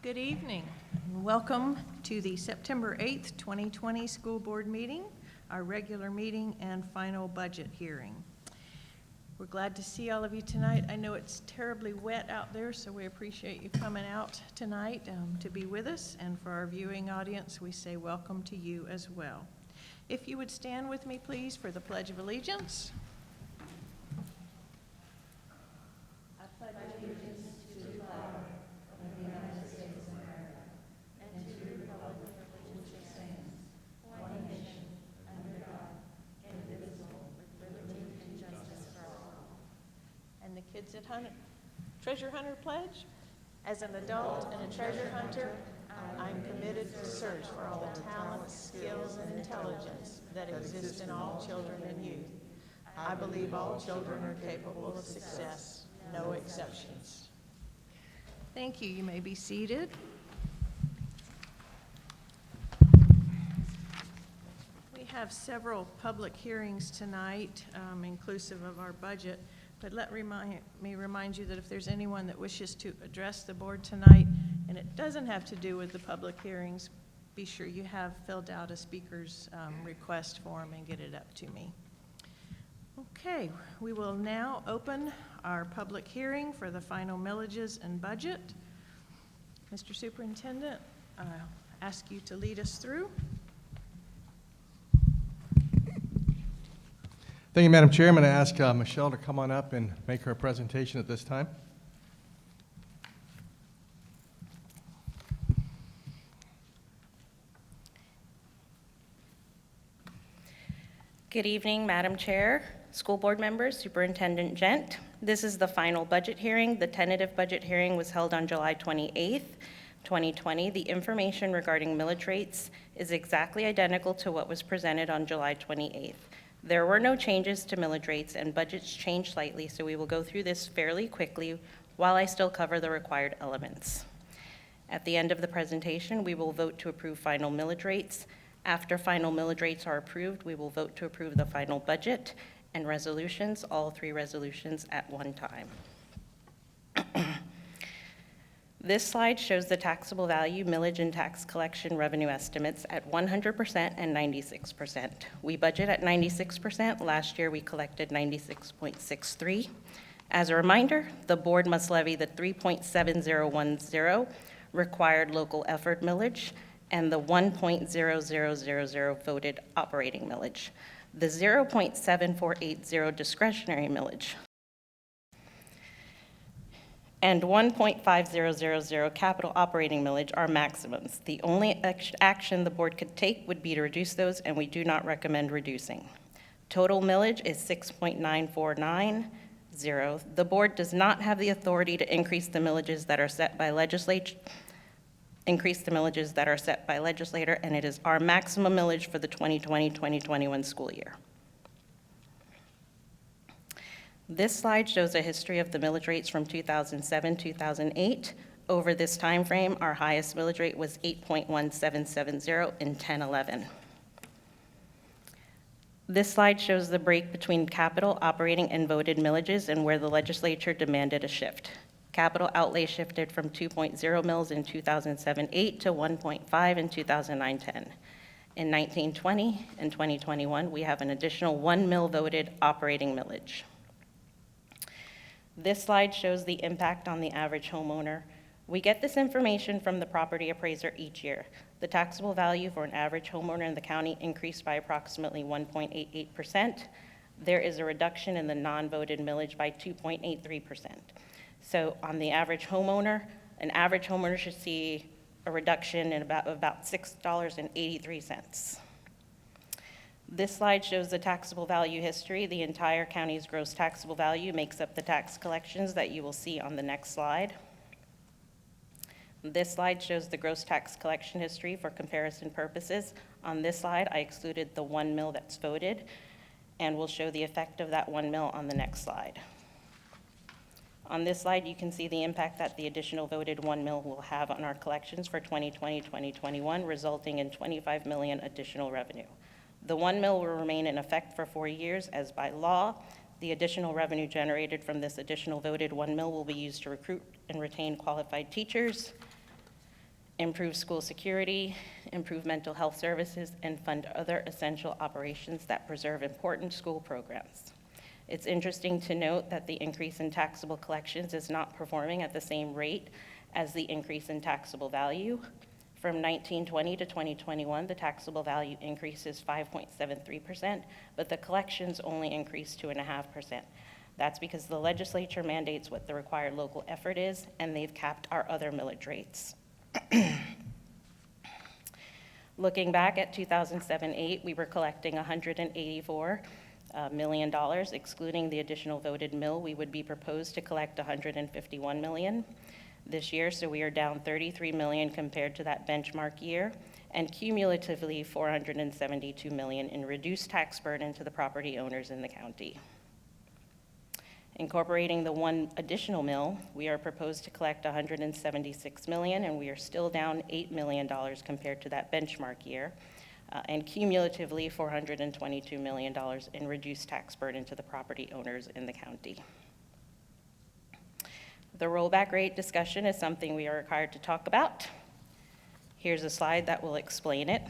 Good evening, and welcome to the September 8th, 2020 School Board meeting, our regular meeting and final budget hearing. We're glad to see all of you tonight. I know it's terribly wet out there, so we appreciate you coming out tonight to be with us. And for our viewing audience, we say welcome to you as well. If you would stand with me, please, for the Pledge of Allegiance. I pledge allegiance to the flag of the United States of America and to the republic for which it stands, one nation, under God, indivisible, with liberty and justice for all. And the kids at Treasure Hunter pledge? As an adult and a treasure hunter, I am committed to search for all the talents, skills, and intelligence that exist in all children and youth. I believe all children are capable of success, no exceptions. Thank you. You may be seated. We have several public hearings tonight, inclusive of our budget. But let me remind you that if there's anyone that wishes to address the board tonight, and it doesn't have to do with the public hearings, be sure you have filled out a speaker's request form and get it up to me. Okay, we will now open our public hearing for the final millages and budget. Mr. Superintendent, I'll ask you to lead us through. Thank you, Madam Chair. I'm going to ask Michelle to come on up and make her presentation at this time. Good evening, Madam Chair, school board members, Superintendent Gent. This is the final budget hearing. The tentative budget hearing was held on July 28th, 2020. The information regarding millage rates is exactly identical to what was presented on July 28th. There were no changes to millage rates and budgets changed slightly, so we will go through this fairly quickly while I still cover the required elements. At the end of the presentation, we will vote to approve final millage rates. After final millage rates are approved, we will vote to approve the final budget and resolutions, all three resolutions at one time. This slide shows the taxable value, millage, and tax collection revenue estimates at 100% and 96%. We budget at 96%. Last year, we collected 96.63. As a reminder, the board must levy the 3.7010 required local effort millage and the 1.0000 voted operating millage, the 0.7480 discretionary millage, and 1.5000 capital operating millage are maximums. The only action the board could take would be to reduce those, and we do not recommend reducing. Total millage is 6.9490. The board does not have the authority to increase the millages that are set by legislature, and it is our maximum millage for the 2020-2021 school year. This slide shows a history of the millage rates from 2007-2008. Over this time frame, our highest millage rate was 8.1770 in 10-11. This slide shows the break between capital, operating, and voted millages and where the legislature demanded a shift. Capital outlay shifted from 2.0 mils in 2007-8 to 1.5 in 2009-10. In 1920 and 2021, we have an additional 1 mil voted operating millage. This slide shows the impact on the average homeowner. We get this information from the property appraiser each year. The taxable value for an average homeowner in the county increased by approximately 1.88%. There is a reduction in the non-voted millage by 2.83%. So on the average homeowner, an average homeowner should see a reduction in about $6.83. This slide shows the taxable value history. The entire county's gross taxable value makes up the tax collections that you will see on the next slide. This slide shows the gross tax collection history for comparison purposes. On this slide, I excluded the 1 mil that's voted, and we'll show the effect of that 1 mil on the next slide. On this slide, you can see the impact that the additional voted 1 mil will have on our collections for 2020-2021, resulting in 25 million additional revenue. The 1 mil will remain in effect for 4 years as by law. The additional revenue generated from this additional voted 1 mil will be used to recruit and retain qualified teachers, improve school security, improve mental health services, and fund other essential operations that preserve important school programs. It's interesting to note that the increase in taxable collections is not performing at the same rate as the increase in taxable value. From 1920 to 2021, the taxable value increase is 5.73%, but the collections only increased 2.5%. That's because the legislature mandates what the required local effort is, and they've capped our other millage rates. Looking back at 2007-8, we were collecting $184 million, excluding the additional voted mill. We would be proposed to collect $151 million this year, so we are down $33 million compared to that benchmark year, and cumulatively $472 million in reduced tax burden to the property owners in the county. Incorporating the one additional mill, we are proposed to collect $176 million, and we are still down $8 million compared to that benchmark year, and cumulatively $422 million in reduced tax burden to the property owners in the county. The rollback rate discussion is something we are required to talk about. Here's a slide that will explain it.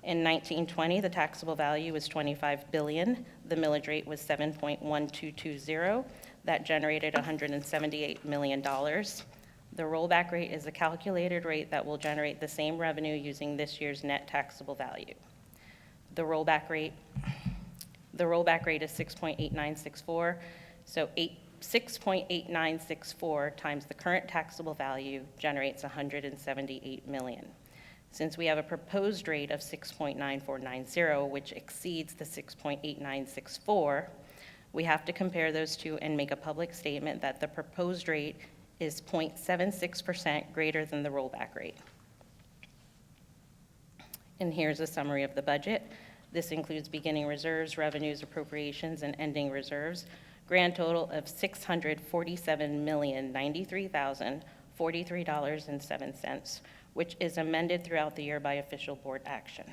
In 1920, the taxable value was $25 billion. The millage rate was 7.1220. That generated $178 million. The rollback rate is a calculated rate that will generate the same revenue using this year's net taxable value. The rollback rate is 6.8964, so 6.8964 times the current taxable value generates $178 million. Since we have a proposed rate of 6.9490, which exceeds the 6.8964, we have to compare those two and make a public statement that the proposed rate is 0.76% greater than the rollback rate. And here's a summary of the budget. This includes beginning reserves, revenues, appropriations, and ending reserves. Grand total of $647,093,043.07, which is amended throughout the year by official board action.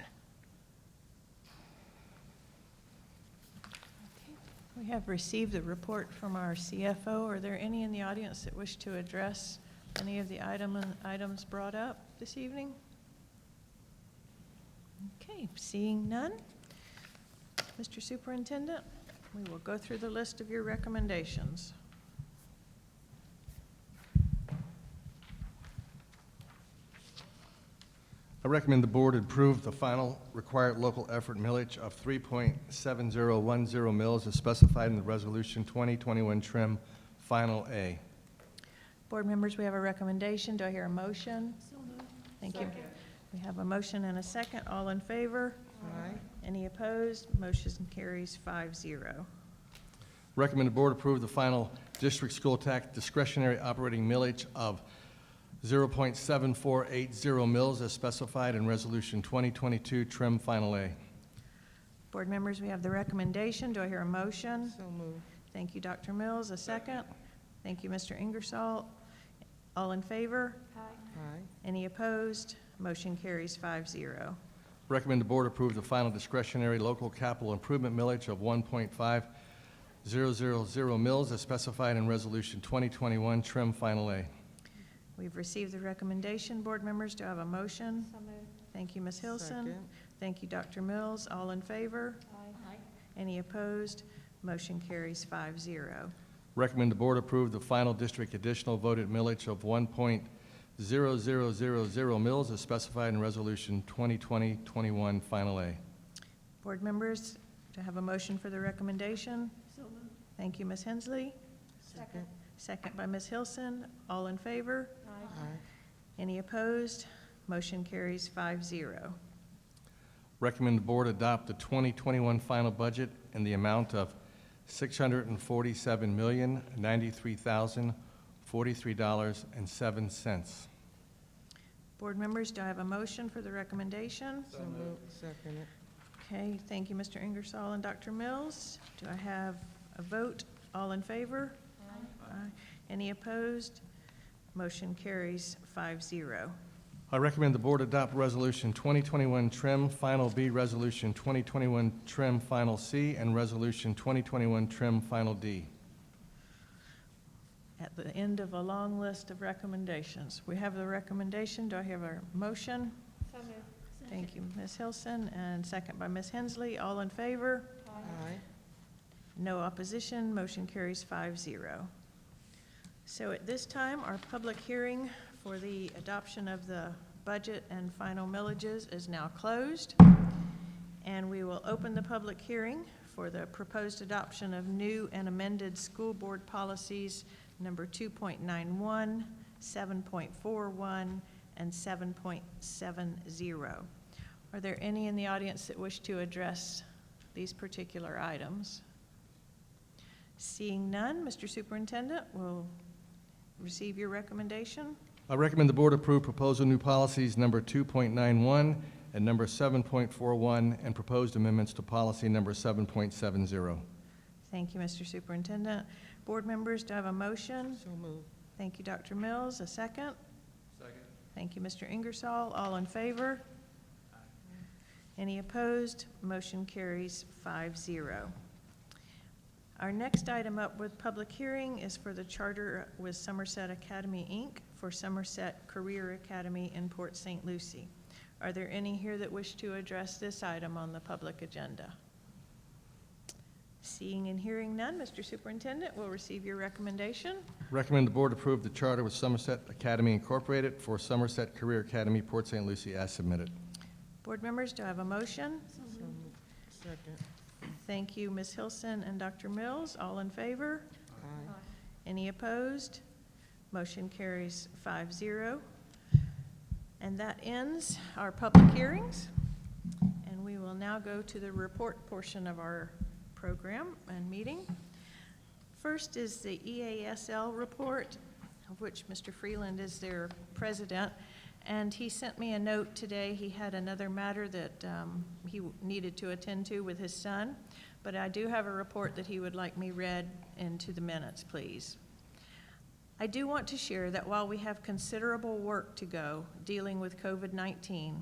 We have received the report from our CFO. Are there any in the audience that wish to address any of the items brought up this evening? Okay, seeing none. Mr. Superintendent, we will go through the list of your recommendations. I recommend the board approve the final required local effort millage of 3.7010 mills as specified in the resolution 2021 trim final A. Board members, we have a recommendation. Do I hear a motion? So moved. Thank you. We have a motion and a second. All in favor? Aye. Any opposed? Motion carries 5-0. Recommend the board approve the final district school tax discretionary operating millage of 0.7480 mills as specified in resolution 2022 trim final A. Board members, we have the recommendation. Do I hear a motion? So moved. Thank you, Dr. Mills. A second. Thank you, Mr. Ingersoll. All in favor? Aye. Any opposed? Motion carries 5-0. Recommend the board approve the final discretionary local capital improvement millage of 1.5000 mills as specified in resolution 2021 trim final A. We've received the recommendation. Board members, do I have a motion? So moved. Thank you, Ms. Hilson. Second. Thank you, Dr. Mills. All in favor? Aye. Any opposed? Motion carries 5-0. Recommend the board approve the final district additional voted millage of 1.0000 mills as specified in resolution 2020-21 final A. Board members, do I have a motion for the recommendation? So moved. Thank you, Ms. Hensley. Second. Second by Ms. Hilson. All in favor? Aye. Any opposed? Motion carries 5-0. Recommend the board adopt the 2021 final budget in the amount of $647,093,043.07. Board members, do I have a motion for the recommendation? So moved. Second it. Okay, thank you, Mr. Ingersoll and Dr. Mills. Do I have a vote? All in favor? Aye. Any opposed? Motion carries 5-0. I recommend the board adopt resolution 2021 trim final B, resolution 2021 trim final C, and resolution 2021 trim final D. At the end of a long list of recommendations. We have the recommendation. Do I have a motion? So moved. Thank you, Ms. Hilson, and second by Ms. Hensley. All in favor? Aye. No opposition, motion carries 5-0. So at this time, our public hearing for the adoption of the budget and final millages is now closed. And we will open the public hearing for the proposed adoption of new and amended school board policies number 2.91, 7.41, and 7.70. Are there any in the audience that wish to address these particular items? Seeing none, Mr. Superintendent will receive your recommendation. I recommend the board approve proposal new policies number 2.91 and number 7.41, and proposed amendments to policy number 7.70. Thank you, Mr. Superintendent. Board members, do I have a motion? So moved. Thank you, Dr. Mills. A second? Second. Thank you, Mr. Ingersoll. All in favor? Any opposed? Motion carries 5-0. Our next item up with public hearing is for the charter with Somerset Academy, Inc. for Somerset Career Academy in Port St. Lucie. Are there any here that wish to address this item on the public agenda? Seeing and hearing none, Mr. Superintendent will receive your recommendation. Recommend the board approve the charter with Somerset Academy Incorporated for Somerset Career Academy, Port St. Lucie, as submitted. Board members, do I have a motion? So moved. Second. Thank you, Ms. Hilson and Dr. Mills. All in favor? Aye. Any opposed? Motion carries 5-0. And that ends our public hearings. And we will now go to the report portion of our program and meeting. First is the EASL report, of which Mr. Freeland is their president. And he sent me a note today. He had another matter that he needed to attend to with his son. But I do have a report that he would like me read into the minutes, please. I do want to share that while we have considerable work to go dealing with COVID-19,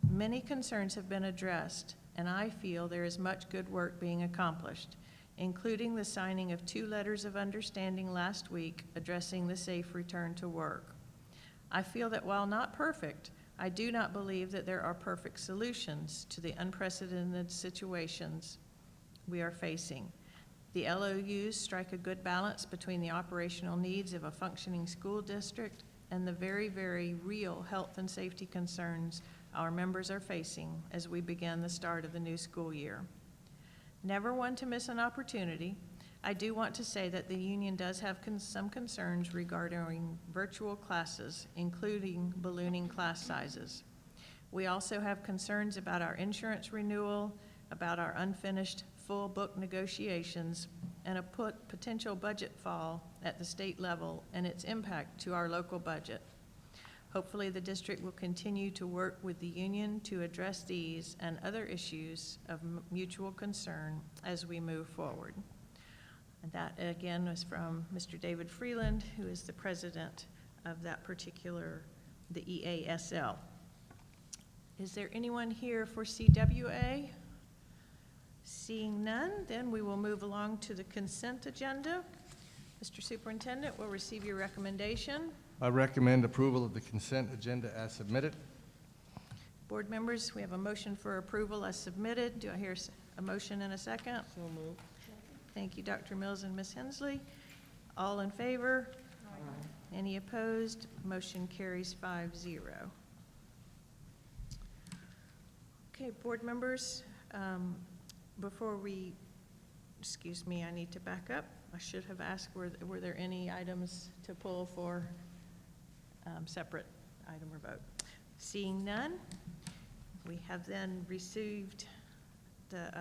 many concerns have been addressed, and I feel there is much good work being accomplished, including the signing of 2 letters of understanding last week addressing the safe return to work. I feel that while not perfect, I do not believe that there are perfect solutions to the unprecedented situations we are facing. The LOUs strike a good balance between the operational needs of a functioning school district and the very, very real health and safety concerns our members are facing as we begin the start of the new school year. Never one to miss an opportunity, I do want to say that the union does have some concerns regarding virtual classes, including ballooning class sizes. We also have concerns about our insurance renewal, about our unfinished full book negotiations, and a potential budget fall at the state level and its impact to our local budget. Hopefully, the district will continue to work with the union to address these and other issues of mutual concern as we move forward. And that, again, was from Mr. David Freeland, who is the president of that particular, the EASL. Is there anyone here for CWA? Seeing none, then we will move along to the consent agenda. Mr. Superintendent will receive your recommendation. I recommend approval of the consent agenda as submitted. Board members, we have a motion for approval as submitted. Do I hear a motion and a second? So moved. Thank you, Dr. Mills and Ms. Hensley. All in favor? Aye. Any opposed? Motion carries 5-0. Okay, board members, before we, excuse me, I need to back up. I should have asked, were there any items to pull for separate item or vote? Seeing none, we have then received the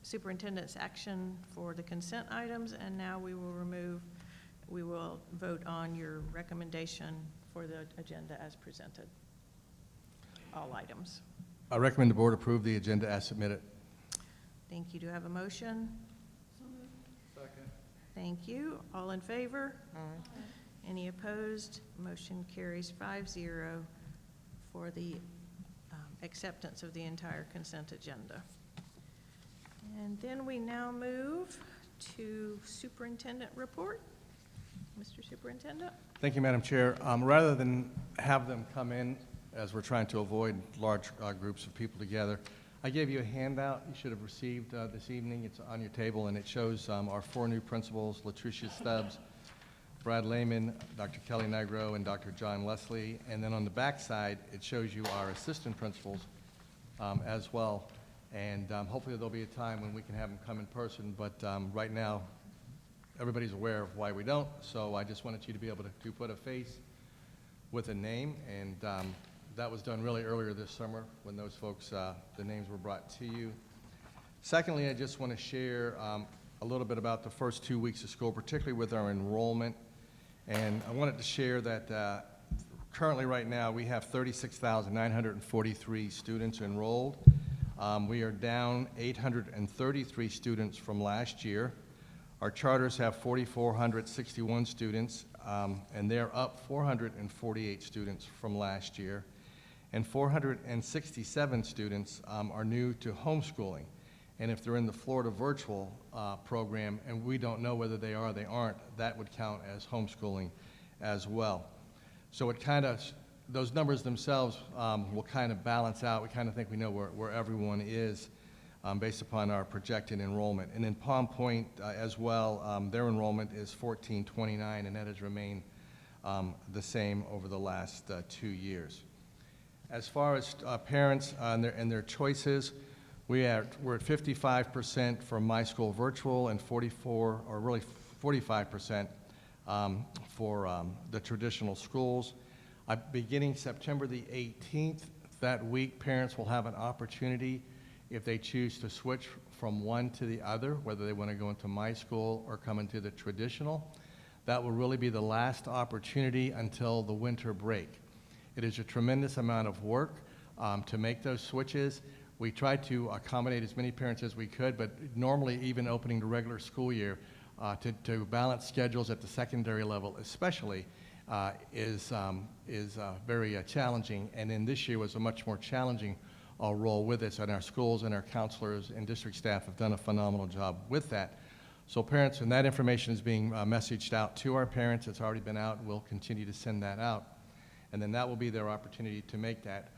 superintendent's action for the consent items, and now we will vote on your recommendation for the agenda as presented. All items. I recommend the board approve the agenda as submitted. Thank you. Do I have a motion? Second. Thank you. All in favor? Aye. Any opposed? Motion carries 5-0 for the acceptance of the entire consent agenda. And then we now move to Superintendent Report. Mr. Superintendent? Thank you, Madam Chair. Rather than have them come in, as we're trying to avoid large groups of people together, I gave you a handout you should have received this evening. It's on your table, and it shows our 4 new principals, Latricia Stubbs, Brad Lehman, Dr. Kelly Negro, and Dr. John Leslie. And then on the back side, it shows you our assistant principals as well. And hopefully there'll be a time when we can have them come in person, but right now, everybody's aware of why we don't, so I just wanted you to be able to put a face with a name, and that was done really earlier this summer when those folks, the names were brought to you. Secondly, I just want to share a little bit about the first 2 weeks of school, particularly with our enrollment, and I wanted to share that currently right now we have 36,943 students enrolled. We are down 833 students from last year. Our charters have 4,461 students, and they're up 448 students from last year. And 467 students are new to homeschooling. And if they're in the Florida virtual program, and we don't know whether they are or they aren't, that would count as homeschooling as well. So it kind of, those numbers themselves will kind of balance out. We kind of think we know where everyone is based upon our projected enrollment. And in Palm Point as well, their enrollment is 1429, and that has remained the same over the last 2 years. As far as parents and their choices, we're at 55% for My School Virtual and 45% for the traditional schools. Beginning September the 18th, that week, parents will have an opportunity, if they choose to switch from one to the other, whether they want to go into My School or come into the traditional. That will really be the last opportunity until the winter break. It is a tremendous amount of work to make those switches. We tried to accommodate as many parents as we could, but normally even opening the regular school year to balance schedules at the secondary level especially is very challenging, and then this year was a much more challenging role with us, and our schools and our counselors and district staff have done a phenomenal job with that. So parents, and that information is being messaged out to our parents. It's already been out. We'll continue to send that out, and then that will be their opportunity to make that.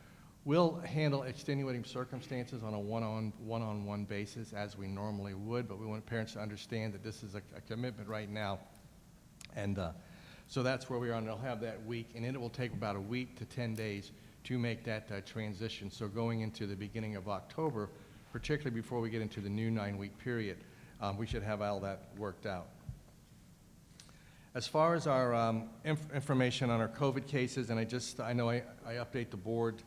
We'll handle extenuating circumstances on a one-on-one basis as we normally would, but we want parents to understand that this is a commitment right now. And so that's where we are, and they'll have that week, and it will take about a week to 10 days to make that transition. So going into the beginning of October, particularly before we get into the new 9-week period, we should have all that worked out. As far as our information on our COVID cases, and I know I update the board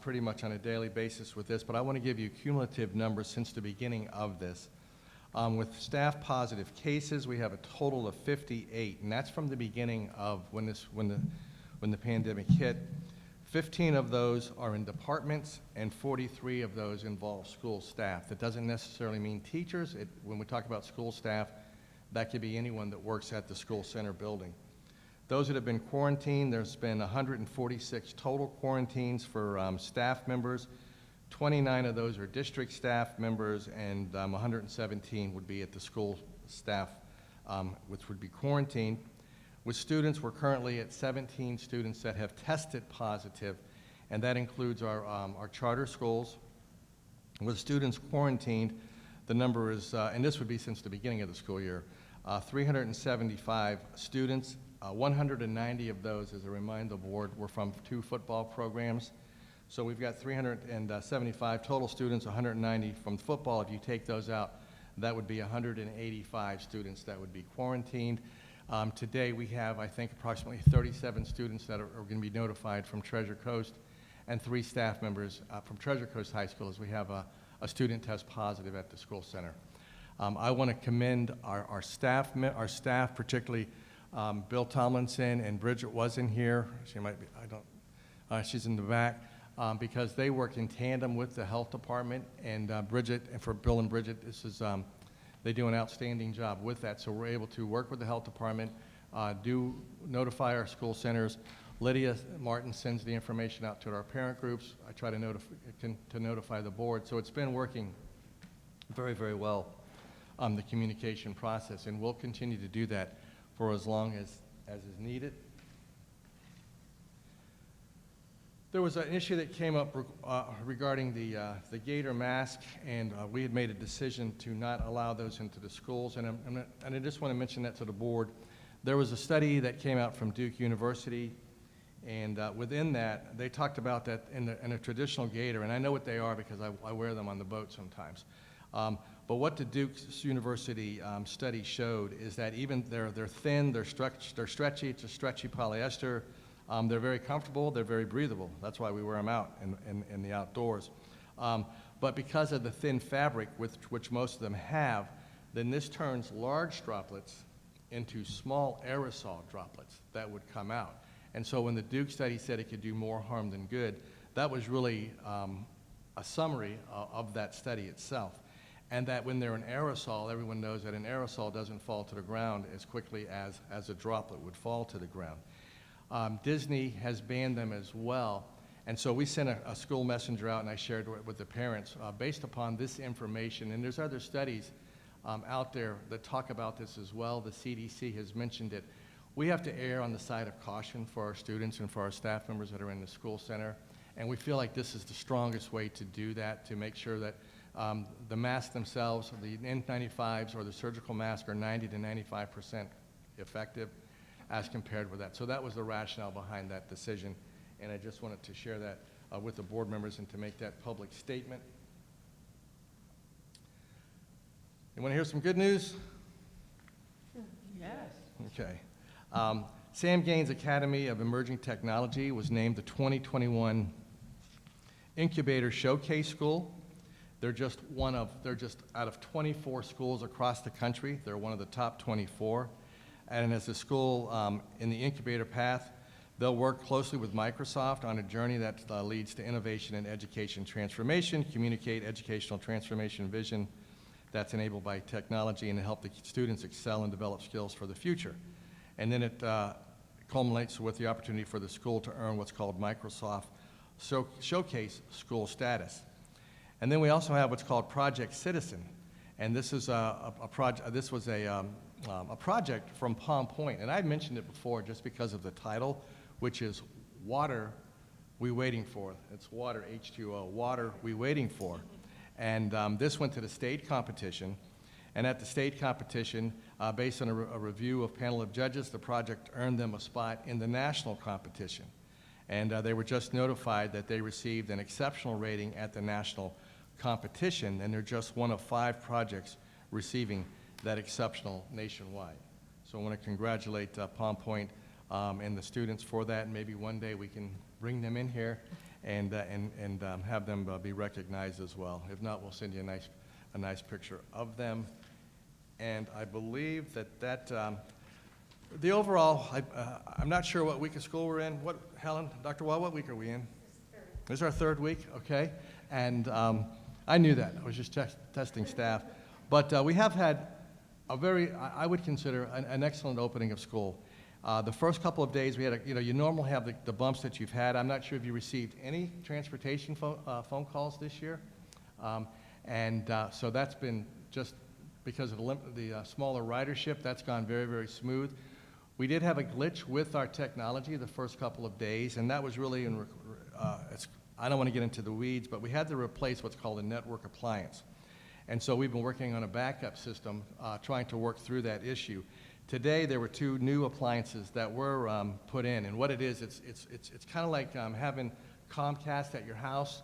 pretty much on a daily basis with this, but I want to give you cumulative numbers since the beginning of this. With staff positive cases, we have a total of 58, and that's from the beginning of when the pandemic hit. 15 of those are in departments, and 43 of those involve school staff. That doesn't necessarily mean teachers. When we talk about school staff, that could be anyone that works at the school center building. Those that have been quarantined, there's been 146 total quarantines for staff members. 29 of those are district staff members, and 117 would be at the school staff, which would be quarantined. With students, we're currently at 17 students that have tested positive, and that includes our charter schools. With students quarantined, the number is, and this would be since the beginning of the school year, 375 students. 190 of those, as a reminder, the board, were from 2 football programs. So we've got 375 total students, 190 from football. If you take those out, that would be 185 students that would be quarantined. Today we have, I think, approximately 37 students that are going to be notified from Treasure Coast, and 3 staff members from Treasure Coast High School, as we have a student test positive at the school center. I want to commend our staff, particularly Bill Tomlinson and Bridget was in here. She might be, she's in the back, because they work in tandem with the health department, and Bridget, and for Bill and Bridget, this is, they do an outstanding job with that. So we're able to work with the health department, notify our school centers. Lydia Martin sends the information out to our parent groups. I try to notify the board. So it's been working very, very well the communication process, and we'll continue to do that for as long as is needed. There was an issue that came up regarding the gaiter mask, and we had made a decision to not allow those into the schools, and I just want to mention that to the board. There was a study that came out from Duke University, and within that, they talked about that in a traditional gaiter, and I know what they are because I wear them on the boat sometimes. But what the Duke University study showed is that even they're thin, they're stretchy, it's a stretchy polyester, they're very comfortable, they're very breathable. That's why we wear them out in the outdoors. But because of the thin fabric, which most of them have, then this turns large droplets into small aerosol droplets that would come out. And so when the Duke study said it could do more harm than good, that was really a summary of that study itself. And that when they're an aerosol, everyone knows that an aerosol doesn't fall to the ground as quickly as a droplet would fall to the ground. Disney has banned them as well. And so we sent a school messenger out, and I shared it with the parents based upon this information. And there's other studies out there that talk about this as well. The CDC has mentioned it. We have to err on the side of caution for our students and for our staff members that are in the school center. And we feel like this is the strongest way to do that, to make sure that the masks themselves, the N95s or the surgical mask, are 90 to 95% effective as compared with that. So that was the rationale behind that decision. And I just wanted to share that with the board members and to make that public statement. You want to hear some good news? Yes. Okay. Sam Gaines Academy of Emerging Technology was named the 2021 Incubator Showcase School. They're just out of 24 schools across the country. They're one of the top 24. And as a school in the incubator path, they'll work closely with Microsoft on a journey that leads to innovation and education transformation, communicate educational transformation vision that's enabled by technology, and to help the students excel and develop skills for the future. And then it culminates with the opportunity for the school to earn what's called Microsoft Showcase School status. And then we also have what's called Project Citizen. And this is a project from Palm Point. And I mentioned it before just because of the title, which is Water We Waiting For. It's water, H2O, Water We Waiting For. And this went to the state competition. And at the state competition, based on a review of panel of judges, the project earned them a spot in the national competition. And they were just notified that they received an exceptional rating at the national competition, and they're just one of 5 projects receiving that exceptional nationwide. So I want to congratulate Palm Point and the students for that, and maybe one day we can bring them in here and have them be recognized as well. If not, we'll send you a nice picture of them. And I believe that the overall, I'm not sure what week of school we're in. What, Helen, Dr. Wall, what week are we in? This is our 3rd week, okay. And I knew that. I was just testing staff. But we have had a very, I would consider, an excellent opening of school. The first couple of days we had, you normally have the bumps that you've had. I'm not sure if you received any transportation phone calls this year. So that's been just because of the smaller ridership, that's gone very, very smooth. We did have a glitch with our technology the first couple of days, and that was really, I don't want to get into the weeds, but we had to replace what's called a network appliance. And so we've been working on a backup system, trying to work through that issue. Today, there were 2 new appliances that were put in, and what it is, it's kind of like having Comcast at your house,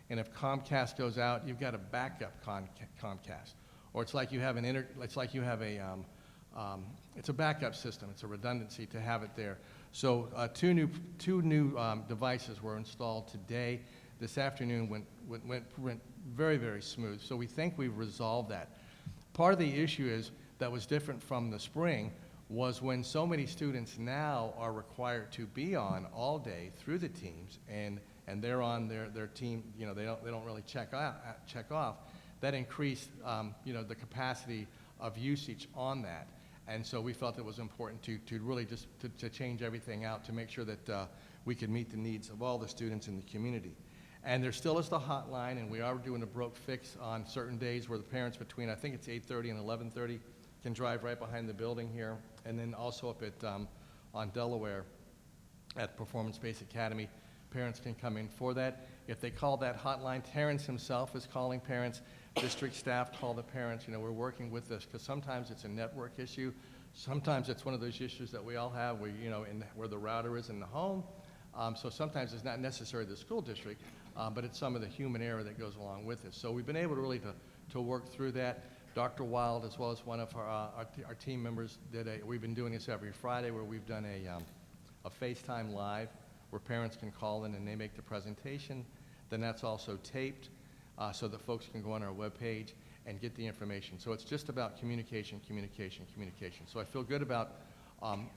and if Comcast goes out, you've got a backup Comcast. Or it's like you have it's a backup system. It's a redundancy to have it there. So 2 new devices were installed today. This afternoon went very, very smooth. So we think we've resolved that. Part of the issue is that was different from the spring was when so many students now are required to be on all day through the teams, and they're on their team. They don't really check off. That increased the capacity of usage on that. And so we felt it was important to really just to change everything out to make sure that we could meet the needs of all the students in the community. And there still is the hotline, and we are doing a broke fix on certain days where the parents between, I think it's 8:30 and 11:30, can drive right behind the building here. And then also up at, on Delaware, at Performance Based Academy, parents can come in for that. If they call that hotline, Terrence himself is calling parents, district staff call the parents. You know, we're working with this, because sometimes it's a network issue. Sometimes it's one of those issues that we all have, where, you know, where the router is in the home. So sometimes it's not necessarily the school district, but it's some of the human error that goes along with it. So we've been able to really to work through that. Dr. Wild, as well as one of our team members, we've been doing this every Friday, where we've done a FaceTime Live, where parents can call in and they make the presentation. Then that's also taped, so that folks can go on our webpage and get the information. So it's just about communication, communication, communication. So I feel good about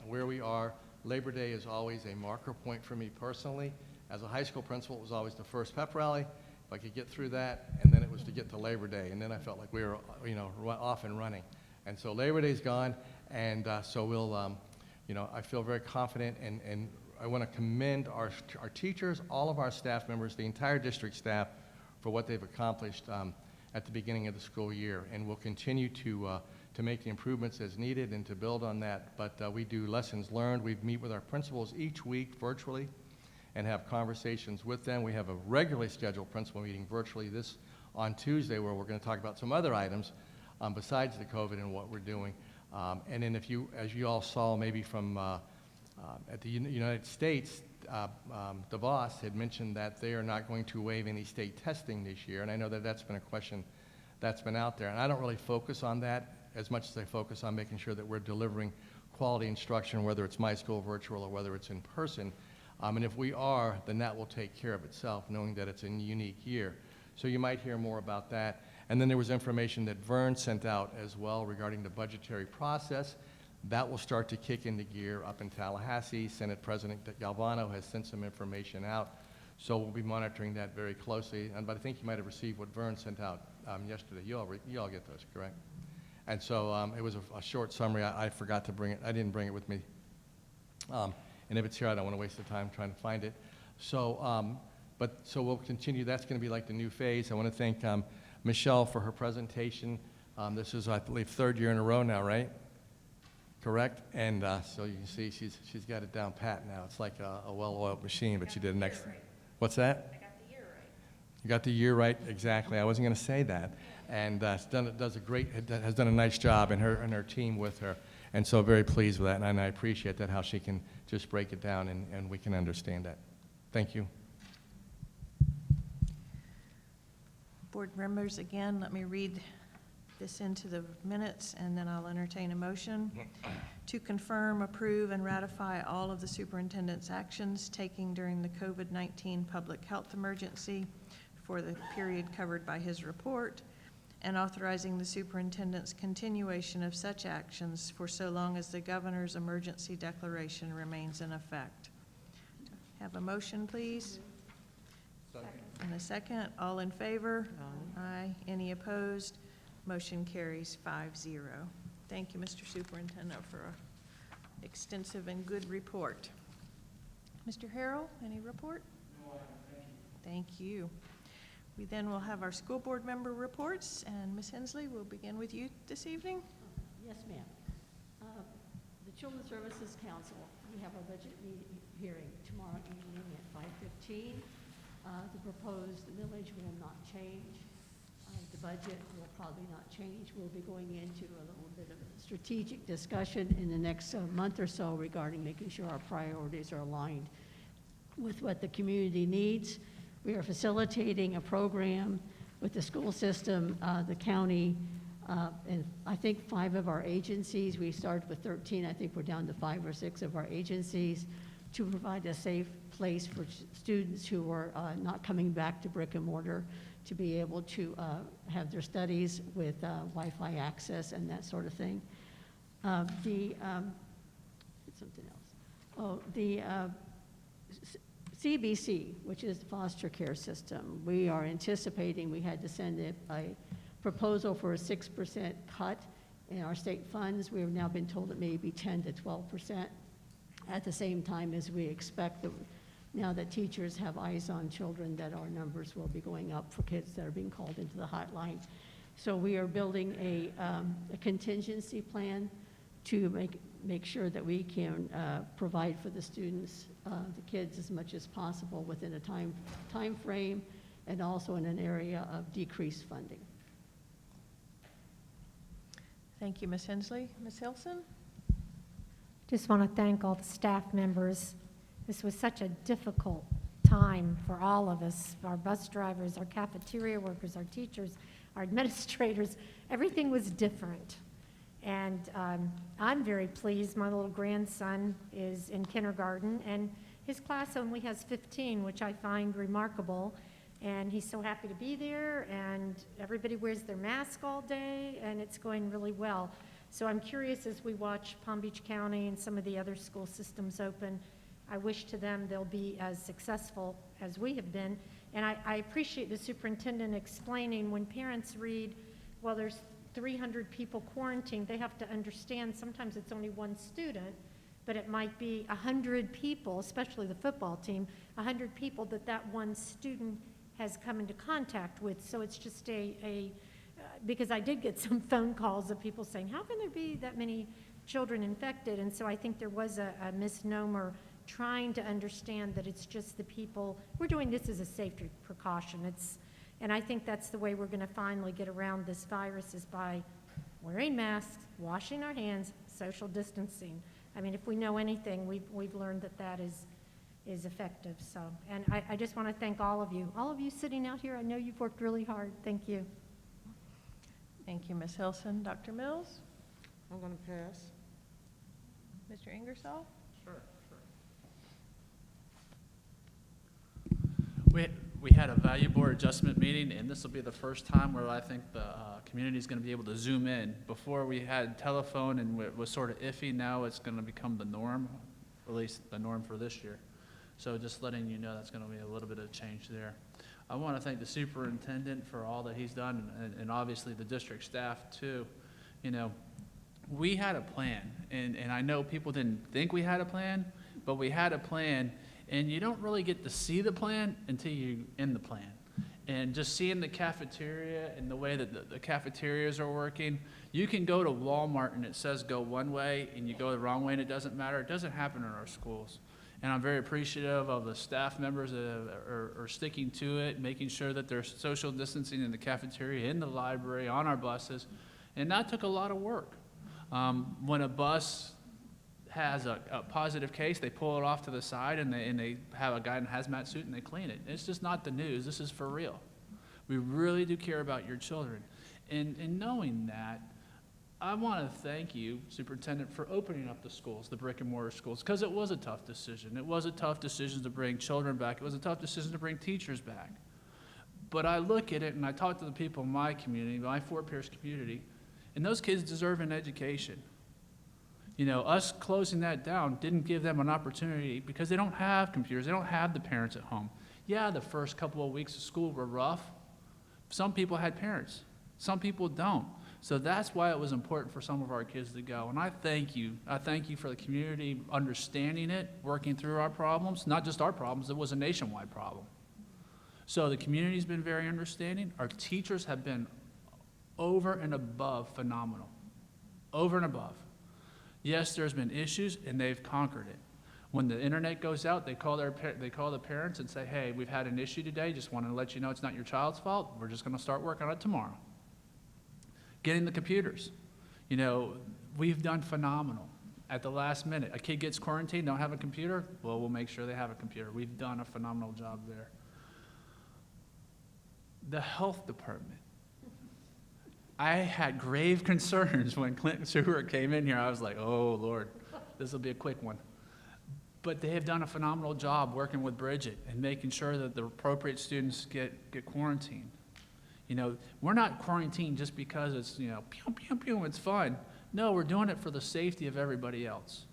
where we are. Labor Day is always a marker point for me personally. As a high school principal, it was always the first pep rally. If I could get through that, and then it was to get to Labor Day, and then I felt like we were, you know, off and running. And so Labor Day's gone, and so we'll, you know, I feel very confident, and I want to commend our teachers, all of our staff members, the entire district staff, for what they've accomplished at the beginning of the school year. And we'll continue to make the improvements as needed and to build on that. But we do lessons learned. We meet with our principals each week virtually and have conversations with them. We have a regularly scheduled principal meeting virtually on Tuesday, where we're going to talk about some other items besides the COVID and what we're doing. And then as you all saw maybe from at the United States, DeVos had mentioned that they are not going to waive any state testing this year. And I know that that's been a question that's been out there. And I don't really focus on that as much as I focus on making sure that we're delivering quality instruction, whether it's My School Virtual or whether it's in person. And if we are, then that will take care of itself, knowing that it's a unique year. So you might hear more about that. And then there was information that Vern sent out as well regarding the budgetary process. That will start to kick into gear up in Tallahassee. Senate President Galvano has sent some information out. So we'll be monitoring that very closely. But I think you might have received what Vern sent out yesterday. You all get those, correct? And so it was a short summary. I forgot to bring it. I didn't bring it with me. And if it's here, I don't want to waste the time trying to find it. So, so we'll continue. That's going to be like the new phase. I want to thank Michelle for her presentation. This is, I believe, 3rd year in a row now, right? Correct? And so you can see she's got it down pat now. It's like a well-oiled machine, but she did an excellent. What's that? I got the year right. You got the year right, exactly. I wasn't going to say that. And has done a nice job, and her team with her. And so very pleased with that, and I appreciate that, how she can just break it down and we can understand that. Thank you. Board members, again, let me read this into the minutes, and then I'll entertain a motion to confirm, approve, and ratify all of the superintendent's actions taken during the COVID-19 public health emergency for the period covered by his report, and authorizing the superintendent's continuation of such actions for so long as the governor's emergency declaration remains in effect. Have a motion, please? Second. And a second. All in favor? Aye. Any opposed? Motion carries 5-0. Thank you, Mr. Superintendent, for an extensive and good report. Mr. Harrell, any report? No, thank you. We then will have our school board member reports, and Ms. Hensley, we'll begin with you this evening. Yes, ma'am. The Children's Services Council, we have our budget hearing tomorrow evening at 5:15. The proposed millage will not change. The budget will probably not change. We'll be going into a little bit of a strategic discussion in the next month or so regarding making sure our priorities are aligned with what the community needs. We are facilitating a program with the school system, the county, and I think 5 of our agencies. We started with 13. I think we're down to 5 or 6 of our agencies to provide a safe place for students who are not coming back to brick and mortar to be able to have their studies with Wi-Fi access and that sort of thing. Something else. Oh, the CBC, which is the foster care system, we are anticipating, we had to send a proposal for a 6% cut in our state funds. We have now been told it may be 10 to 12%, at the same time as we expect now that teachers have eyes on children, that our numbers will be going up for kids that are being called into the hotline. So we are building a contingency plan to make sure that we can provide for the students, the kids, as much as possible within a time frame, and also in an area of decreased funding. Thank you, Ms. Hensley. Ms. Hilson? Just want to thank all the staff members. This was such a difficult time for all of us, our bus drivers, our cafeteria workers, our teachers, our administrators. Everything was different. And I'm very pleased. My little grandson is in kindergarten, and his class only has 15, which I find remarkable. And he's so happy to be there, and everybody wears their mask all day, and it's going really well. So I'm curious, as we watch Palm Beach County and some of the other school systems open, I wish to them they'll be as successful as we have been. And I appreciate the superintendent explaining when parents read, well, there's 300 people quarantined, they have to understand sometimes it's only one student, but it might be 100 people, especially the football team, 100 people that one student has come into contact with. So it's just because I did get some phone calls of people saying, how can there be that many children infected? And so I think there was a misnomer trying to understand that it's just the people. We're doing this as a safety precaution. And I think that's the way we're going to finally get around this virus, is by wearing masks, washing our hands, social distancing. I mean, if we know anything, we've learned that is effective. So, and I just want to thank all of you sitting out here. I know you've worked really hard. Thank you. Thank you, Ms. Hilson. Dr. Mills? I'm going to pass. Mr. Ingersoll? We had a value board adjustment meeting, and this will be the first time where I think the community is going to be able to zoom in. Before we had telephone and it was sort of iffy. Now it's going to become the norm, at least the norm for this year. So just letting you know that's going to be a little bit of change there. I want to thank the superintendent for all that he's done, and obviously the district staff too. You know, we had a plan, and I know people didn't think we had a plan, but we had a plan. And you don't really get to see the plan until you're in the plan. And just seeing the cafeteria and the way that the cafeterias are working, you can go to Walmart and it says go one way and you go the wrong way and it doesn't matter. It doesn't happen in our schools. And I'm very appreciative of the staff members that are sticking to it, making sure that there's social distancing in the cafeteria, in the library, on our buses. And that took a lot of work. When a bus has a positive case, they pull it off to the side and they have a guy in a hazmat suit and they clean it. It's just not the news. This is for real. We really do care about your children. And knowing that, I want to thank you, Superintendent, for opening up the schools, the brick and mortar schools, because it was a tough decision. It was a tough decision to bring children back. It was a tough decision to bring teachers back. But I look at it and I talk to the people in my community, my Fort Pierce community, and those kids deserve an education. You know, us closing that down didn't give them an opportunity because they don't have computers. They don't have the parents at home. Yeah, the first couple of weeks of school were rough. Some people had parents. Some people don't. So that's why it was important for some of our kids to go. And I thank you. I thank you for the community understanding it, working through our problems. Not just our problems. It was a nationwide problem. So the community's been very understanding. Our teachers have been over and above phenomenal. Over and above. Yes, there's been issues, and they've conquered it. When the internet goes out, they call the parents and say, hey, we've had an issue today. Just want to let you know it's not your child's fault. We're just going to start working on it tomorrow. Getting the computers. You know, we've done phenomenal. At the last minute, a kid gets quarantined, don't have a computer, well, we'll make sure they have a computer. We've done a phenomenal job there. The health department. I had grave concerns when Clinton Stewart came in here. I was like, oh, Lord, this will be a quick one. But they have done a phenomenal job working with Bridget and making sure that the appropriate students get quarantined. You know, we're not quarantined just because it's, you know, pew, pew, pew, it's fun. No, we're doing it for the safety of everybody else.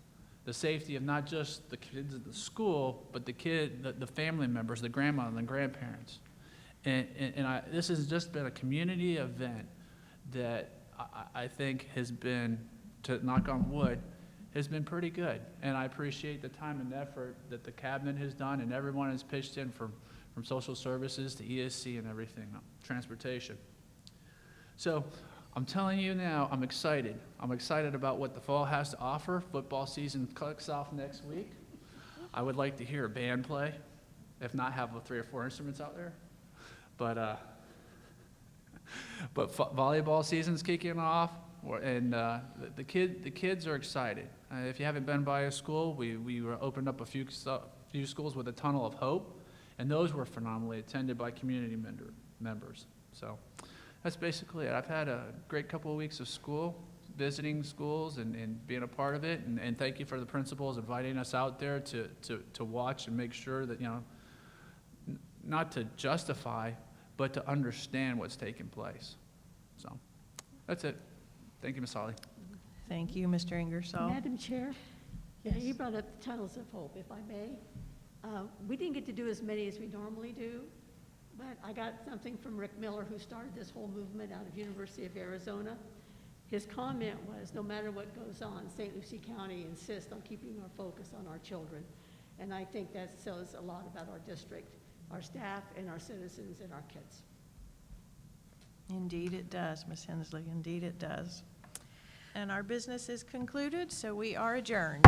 The safety of not just the kids at the school, but the family members, the grandma and the grandparents. And this has just been a community event that I think has been, to knock on wood, has been pretty good. And I appreciate the time and effort that the cabinet has done and everyone has pitched in from social services to ESC and everything, transportation. So I'm telling you now, I'm excited. I'm excited about what the fall has to offer. Football season kicks off next week. I would like to hear a band play, if not have 3 or 4 instruments out there. But volleyball season's kicking off, and the kids are excited. If you haven't been by a school, we opened up a few schools with a tunnel of hope, and those were phenomenally attended by community members. So that's basically it. I've had a great couple of weeks of school, visiting schools and being a part of it, and thank you for the principals inviting us out there to watch and make sure that, not to justify, but to understand what's taking place. So that's it. Thank you, Ms. Holly. Thank you, Mr. Ingersoll. Madam Chair? Yes. You brought up the tunnels of hope, if I may. We didn't get to do as many as we normally do, but I got something from Rick Miller, who started this whole movement out of University of Arizona. His comment was, no matter what goes on, St. Lucie County insists on keeping our focus on our children. And I think that says a lot about our district, our staff, and our citizens, and our kids. Indeed it does, Ms. Hensley, indeed it does. And our business is concluded, so we are adjourned.